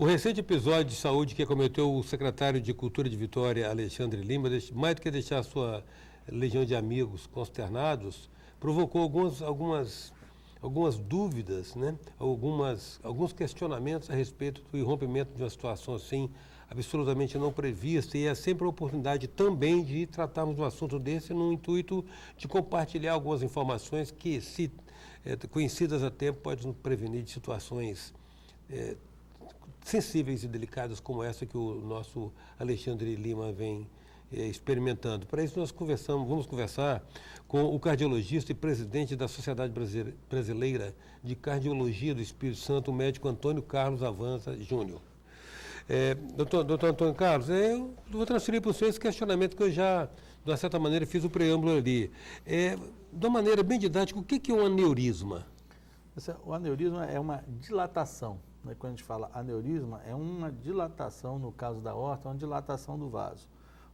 O recente episódio de saúde que acometeu o secretário de Cultura de Vitória, Alexandre Lima, mais do que deixar a sua legião de amigos consternados, provocou algumas dúvidas, né? Alguns questionamentos a respeito do irrompimento de uma situação assim absolutamente não prevista, e é sempre a oportunidade também de tratarmos um assunto desse no intuito de compartilhar algumas informações que, se conhecidas a tempo, podem nos prevenir de situações sensíveis e delicadas como essa que o nosso Alexandre Lima vem experimentando. Para isso nós vamos conversar com o cardiologista e presidente da Sociedade Brasileira de Cardiologia do Espírito Santo, o médico Antônio Carlos Avanza Júnior. Doutor Antônio Carlos, eu vou transferir para o senhor esse questionamento que eu já, de uma certa maneira, fiz o preâmbulo ali. De uma maneira bem didática, o que é um aneurisma? O aneurisma é uma dilatação. Né? Quando a gente fala aneurisma, é uma dilatação, no caso da aorta, uma dilatação do vaso.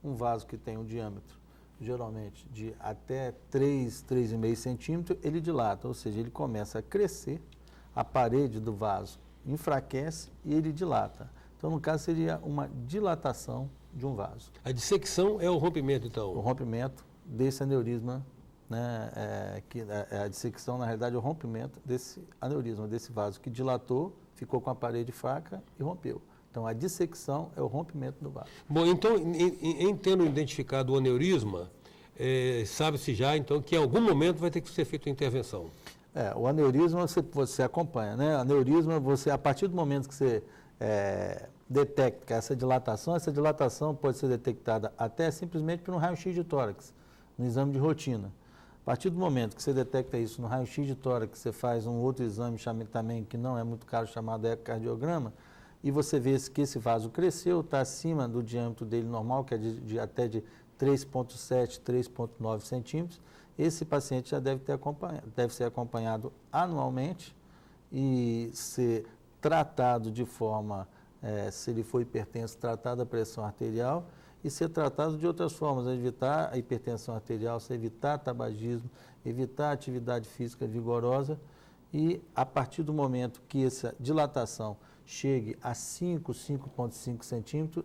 Um vaso que tem um diâmetro, geralmente, de até 3,5 centímetros, ele dilata, ou seja, ele começa a crescer, a parede do vaso enfraquece e ele dilata. Então, no caso, seria uma dilatação de um vaso. A dissecção é o rompimento, então? O rompimento desse aneurisma, né, a dissecção, na realidade, é o rompimento desse aneurisma, desse vaso que dilatou, ficou com a parede fraca e rompeu. Então, a dissecção é o rompimento do vaso. Bom, então, em tendo identificado o aneurisma, sabe-se já, então, que em algum momento vai ter que ser feita a intervenção. O aneurisma você acompanha, né? Aneurisma, a partir do momento que você detecta essa dilatação pode ser detectada até simplesmente por um raio-x de tórax, no exame de rotina. A partir do momento que você detecta isso no raio-x de tórax, você faz um outro exame também, que não é muito caro, chamado ecocardiograma, e você vê que esse vaso cresceu, está acima do diâmetro dele normal, que é até de 3,7, 3,9 centímetros. Esse paciente já deve ser acompanhado anualmente e ser tratado de forma, se ele for hipertenso, tratado a pressão arterial e ser tratado de outras formas, evitar a hipertensão arterial, evitar tabagismo, evitar atividade física vigorosa. E a partir do momento que essa dilatação chegue a 5,5 centímetros,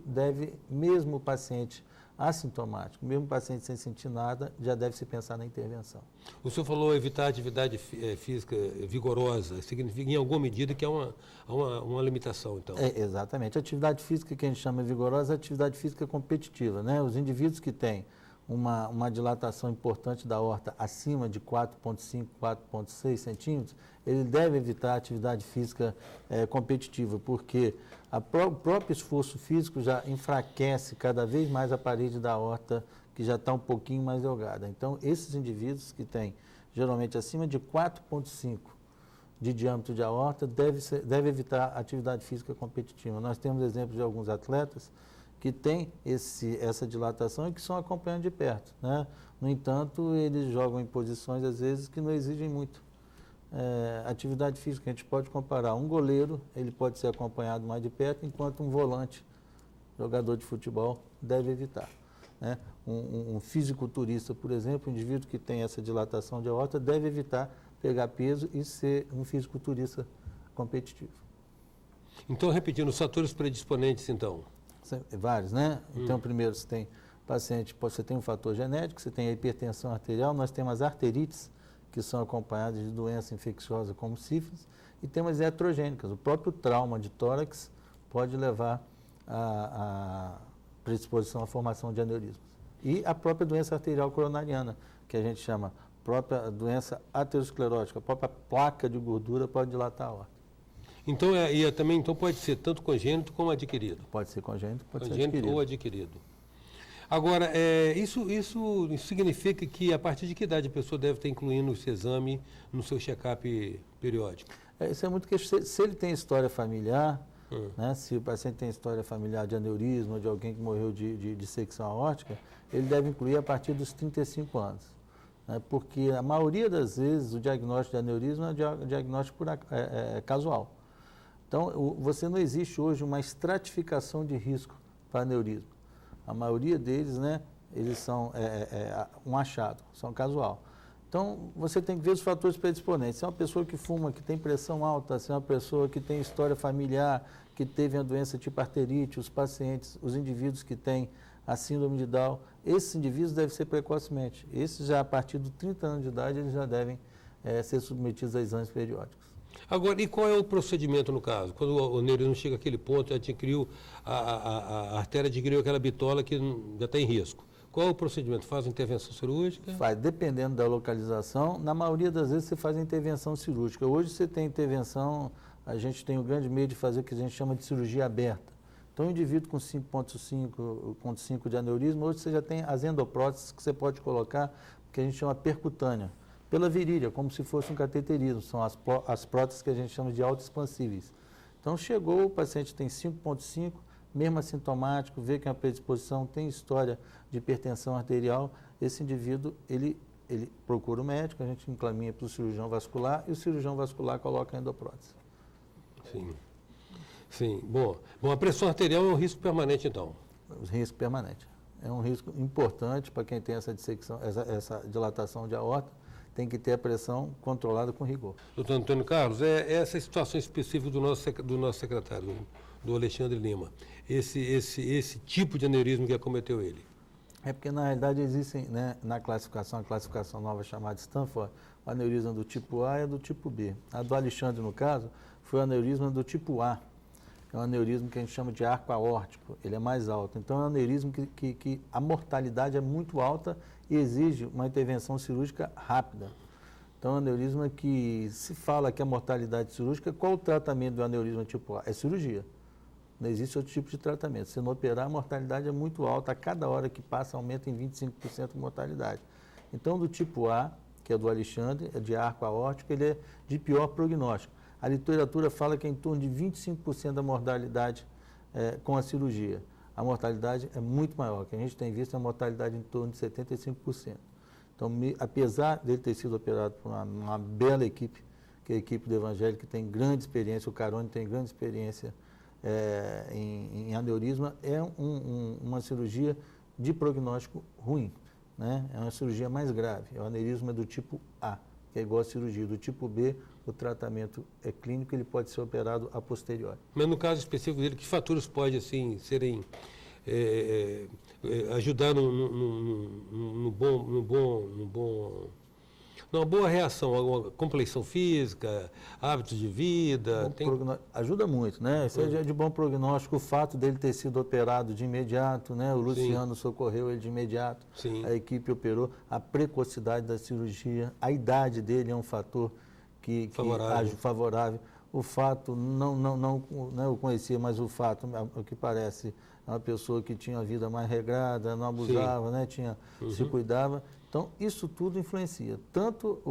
mesmo o paciente assintomático, mesmo o paciente sem sentir nada, já deve se pensar na intervenção. O senhor falou evitar atividade física vigorosa, significa em alguma medida que há uma limitação, então? Exatamente. A atividade física que a gente chama vigorosa é a atividade física competitiva, né? Os indivíduos que têm uma dilatação importante da aorta acima de 4,5, 4,6 centímetros, ele deve evitar a atividade física competitiva, porque o próprio esforço físico já enfraquece cada vez mais a parede da aorta, que já está um pouquinho mais delgada. Então, esses indivíduos que têm geralmente acima de 4,5 de diâmetro de aorta, deve evitar a atividade física competitiva. Nós temos exemplos de alguns atletas que têm essa dilatação e que são acompanhados de perto, né? No entanto, eles jogam em posições, às vezes, que não exigem muito atividade física. A gente pode comparar um goleiro, ele pode ser acompanhado mais de perto, enquanto um volante, jogador de futebol, deve evitar, né? Um fisiculturista, por exemplo, um indivíduo que tem essa dilatação de aorta, deve evitar pegar peso e ser um fisiculturista competitivo. Então, repetindo, os fatores predisponentes, então? Vários, né? Então, primeiro, você tem um fator genético, você tem a hipertensão arterial, nós temos as arterites, que são acompanhadas de doença infecciosa como sífilis, e temos iatrogênicas. O próprio trauma de tórax pode levar a predisposição à formação de aneurismas. E a própria doença arterial coronariana, que a gente chama própria doença aterosclerótica, a própria placa de gordura pode dilatar a aorta. Então, também pode ser tanto congênito como adquirido? Pode ser congênito, pode ser adquirido. Congênito ou adquirido. Agora, isso significa que a partir de que idade a pessoa deve estar incluindo esse exame no seu check-up periódico? Isso é muito que se ele tem história familiar, né, se o paciente tem história familiar de aneurisma, de alguém que morreu de dissecção aórtica, ele deve incluir a partir dos 35 anos. Né, porque a maioria das vezes o diagnóstico de aneurisma é diagnóstico casual. Então, você não existe hoje uma estratificação de risco para aneurisma. A maioria deles, né, eles são um achado, são casual. Então, você tem que ver os fatores predisponentes. Se é uma pessoa que fuma, que tem pressão alta, se é uma pessoa que tem história familiar, que teve a doença tipo arterite, os pacientes, os indivíduos que têm a síndrome de Down, esses indivíduos devem ser precocemente. Esses já a partir dos 30 anos de idade, eles já devem ser submetidos a exames periódicos. Agora, e qual é o procedimento no caso? Quando o aneurisma chega àquele ponto, adquiriu, a artéria adquiriu aquela bitola que já está em risco. Qual é o procedimento? Faz intervenção cirúrgica? Faz, dependendo da localização. Na maioria das vezes você faz a intervenção cirúrgica. Hoje você tem intervenção, a gente tem o grande meio de fazer o que a gente chama de cirurgia aberta. Então, o indivíduo com 5,5 de aneurisma, hoje você já tem as endopróteses que você pode colocar, que a gente chama percutânea, pela virilha, como se fosse um cateterismo. São as próteses que a gente chama de autoexpansíveis. Então, chegou, o paciente tem 5,5, mesmo assintomático, vê que a predisposição tem história de hipertensão arterial, esse indivíduo, ele procura o médico, a gente encaminha para o cirurgião vascular e o cirurgião vascular coloca a endoprótese. Sim. Sim. Bom, a pressão arterial é um risco permanente, então? O risco permanente. É um risco importante para quem tem essa dissecção, essa dilatação de aorta, tem que ter a pressão controlada com rigor. Doutor Antônio Carlos, essa situação específica do nosso secretário, do Alexandre Lima, esse tipo de aneurisma que acometeu ele? É porque, na realidade, existem, né, na classificação, a classificação nova chamada Stanford, o aneurisma do tipo A e do tipo B. A do Alexandre, no caso, foi o aneurisma do tipo A, que é um aneurisma que a gente chama de arco aórtico, ele é mais alto. Então, é um aneurisma que a mortalidade é muito alta e exige uma intervenção cirúrgica rápida. Então, é um aneurisma que, se fala que a mortalidade cirúrgica, qual o tratamento do aneurisma tipo A? É cirurgia. Não existe outro tipo de tratamento. Se não operar, a mortalidade é muito alta. A cada hora que passa, aumenta em 25% a mortalidade. Então, do tipo A, que é do Alexandre, é de arco aórtico, ele é de pior prognóstico. A literatura fala que é em torno de 25% da mortalidade com a cirurgia. A mortalidade é muito maior. O que a gente tem visto é a mortalidade em torno de 75%. Então, apesar dele ter sido operado por uma bela equipe, que é a equipe do Evangelho, que tem grande experiência, o Carone tem grande experiência em aneurisma, é uma cirurgia de prognóstico ruim, né? É uma cirurgia mais grave. O aneurisma é do tipo A, que é igual à cirurgia. Do tipo B, o tratamento é clínico, ele pode ser operado a posteriori. Mas no caso específico dele, que fatores podem assim, ajudar numa boa reação, alguma complexão física, hábitos de vida? Ajuda muito, né? Isso é de bom prognóstico, o fato dele ter sido operado de imediato, né? O Luciano socorreu ele de imediato, a equipe operou, a precocidade da cirurgia, a idade dele é um fator que age favorável. O fato, não eu conhecia, mas o fato, o que parece, é uma pessoa que tinha uma vida mais regrada, não abusava, né? Se cuidava. Então, isso tudo influencia. Tanto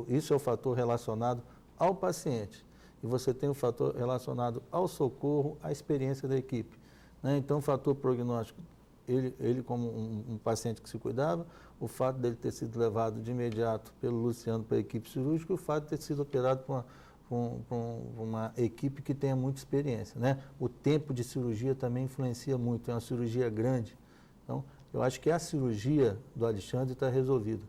isso é o fator relacionado ao paciente, e você tem o fator relacionado ao socorro, à experiência da equipe, né? Então, o fator prognóstico, ele como um paciente que se cuidava, o fato dele ter sido levado de imediato pelo Luciano para a equipe cirúrgica, e o fato de ter sido operado por uma equipe que tenha muita experiência, né? O tempo de cirurgia também influencia muito, é uma cirurgia grande. Então, eu acho que a cirurgia do Alexandre está resolvida,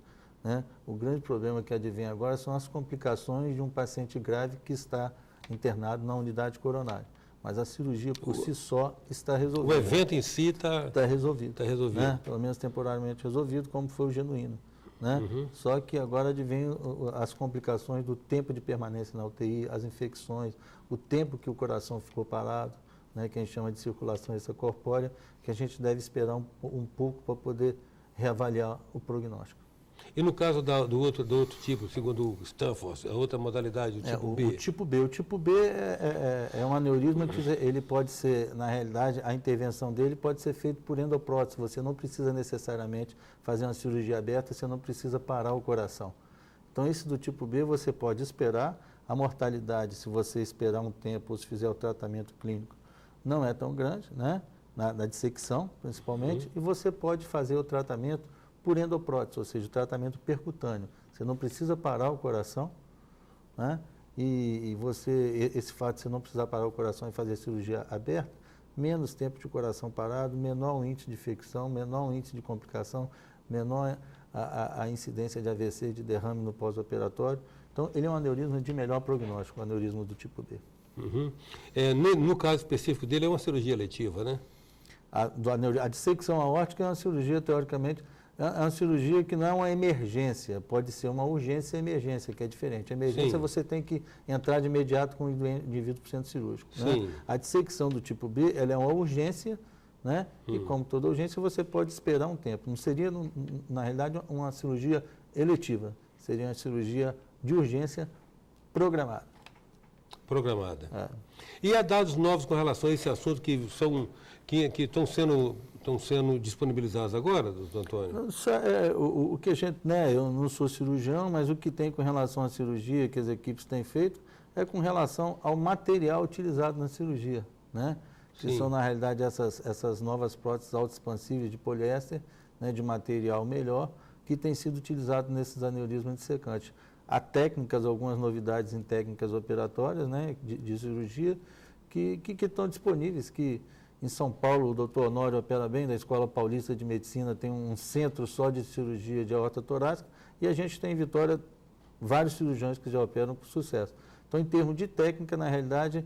né? O grande problema que advém agora são as complicações de um paciente grave que está internado na unidade coronária. Mas a cirurgia por si só está resolvida. O evento em si está resolvido. Está resolvido. Né? Pelo menos temporariamente resolvido, como foi o genuíno. Né? Só que agora advém as complicações do tempo de permanência na UTI, as infecções, o tempo que o coração ficou parado, né, que a gente chama de circulação extracorpórea, que a gente deve esperar um pouco para poder reavaliar o prognóstico. E no caso do outro tipo, segundo o Stanford, a outra modalidade, o tipo B? O tipo B é um aneurisma que ele pode ser, na realidade, a intervenção dele pode ser feita por endoprótese. Você não precisa necessariamente fazer uma cirurgia aberta, você não precisa parar o coração. Então, esse do tipo B você pode esperar. A mortalidade, se você esperar um tempo ou se fizer o tratamento clínico, não é tão grande, né? Na dissecção, principalmente, e você pode fazer o tratamento por endoprótese, ou seja, o tratamento percutâneo. Você não precisa parar o coração, né? E esse fato de você não precisar parar o coração e fazer a cirurgia aberta, menos tempo de coração parado, menor o índice de infecção, menor o índice de complicação, menor a incidência de AVC, de derrame no pós-operatório. Então, ele é um aneurisma de melhor prognóstico, o aneurisma do tipo B. Uhum. No caso específico dele, é uma cirurgia eletiva, né? A dissecção aórtica é uma cirurgia, teoricamente, é uma cirurgia que não é uma emergência, pode ser uma urgência e emergência, que é diferente. A emergência Sim. você tem que entrar de imediato com o indivíduo para o centro cirúrgico. Né? A dissecção do tipo B, ela é uma urgência, né? E como toda urgência, você pode esperar um tempo. Não seria, na realidade, uma cirurgia eletiva, seria uma cirurgia de urgência programada. Programada. É. E há dados novos com relação a esse assunto que estão sendo disponibilizados agora, doutor Antônio? O que a gente, né, eu não sou cirurgião, mas o que tem com relação à cirurgia que as equipes têm feito é com relação ao material utilizado na cirurgia, né? Que Sim. são, na realidade, essas novas próteses autoexpansíveis de poliéster, né, de material melhor, que tem sido utilizado nesses aneurismas dissecantes. Há técnicas, algumas novidades em técnicas operatórias, né, de cirurgia, que estão disponíveis, que em São Paulo o doutor Honório opera bem, da Escola Paulista de Medicina tem um centro só de cirurgia de aorta torácica, e a gente tem em Vitória vários cirurgiões que já operam com sucesso. Então, em termos de técnica, na realidade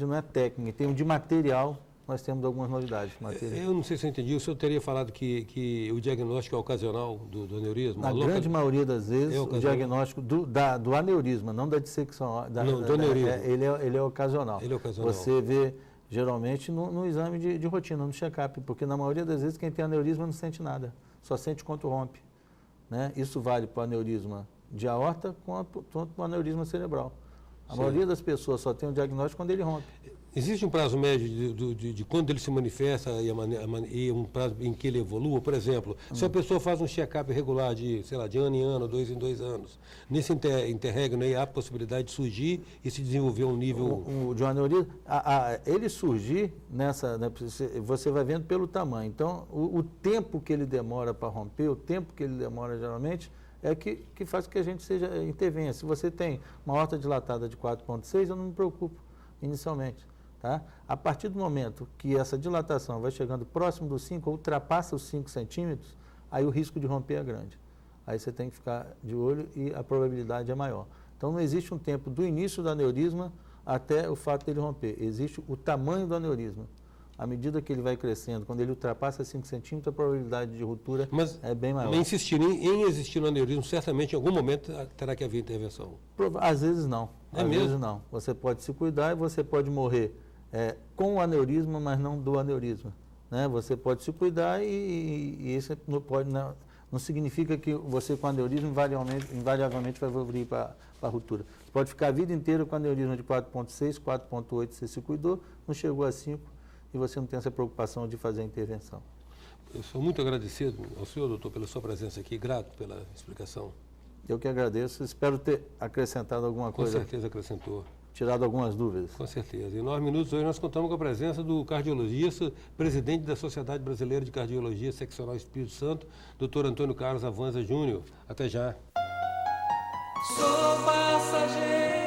não é técnica, em termos de material, nós temos algumas novidades. Eu não sei se eu entendi, o senhor teria falado que o diagnóstico é ocasional do aneurisma? Na grande maioria das vezes, o diagnóstico do aneurisma, não da dissecção, do aneurisma. Ele é ocasional. Ele é ocasional. Você vê, geralmente, no exame de rotina, no check-up, porque na maioria das vezes quem tem aneurisma não sente nada, só sente quando rompe. Né? Isso vale para o aneurisma de aorta quanto para o aneurisma cerebral. A maioria das pessoas só tem o diagnóstico quando ele rompe. Existe um prazo médio de quando ele se manifesta e um prazo em que ele evolua? Por exemplo, se a pessoa faz um check-up regular de ano em ano, 2 em 2 anos, nesse interregno aí há a possibilidade de surgir e se desenvolver um nível... O de um aneurisma, ele surgir nessa, né, você vai vendo pelo tamanho. Então, o tempo que ele demora para romper, o tempo que ele demora geralmente, é que faz com que a gente intervenha. Se você tem uma aorta dilatada de 4,6, eu não me preocupo inicialmente. Tá? A partir do momento que essa dilatação vai chegando próximo dos 5, ultrapassa os 5 centímetros, aí o risco de romper é grande. Aí você tem que ficar de olho e a probabilidade é maior. Então, não existe um tempo do início do aneurisma até o fato dele romper. Existe o tamanho do aneurisma. À medida que ele vai crescendo, quando ele ultrapassa 5 centímetros, a probabilidade de ruptura é bem maior. Mas em existir no aneurismo, certamente em algum momento terá que haver intervenção. Às vezes não. Às vezes não. Você pode se cuidar e você pode morrer com o aneurisma, mas não do aneurisma. Né? Você pode se cuidar e isso não significa que você com aneurisma invariavelmente vai evoluir para a ruptura. Você pode ficar a vida inteira com aneurisma de 4,6, 4,8, você se cuidou, não chegou a 5 e você não tem essa preocupação de fazer a intervenção. Eu sou muito agradecido ao senhor, doutor, pela sua presença aqui, grato pela explicação. Eu que agradeço, espero ter acrescentado alguma coisa. Com certeza acrescentou. Tirado algumas dúvidas. Com certeza. Em 9 minutos, hoje nós contamos com a presença do cardiologista, presidente da Sociedade Brasileira de Cardiologia Seccional Espírito Santo, Dr. Antônio Carlos Avanza Júnior. Até já. Sou passageiro.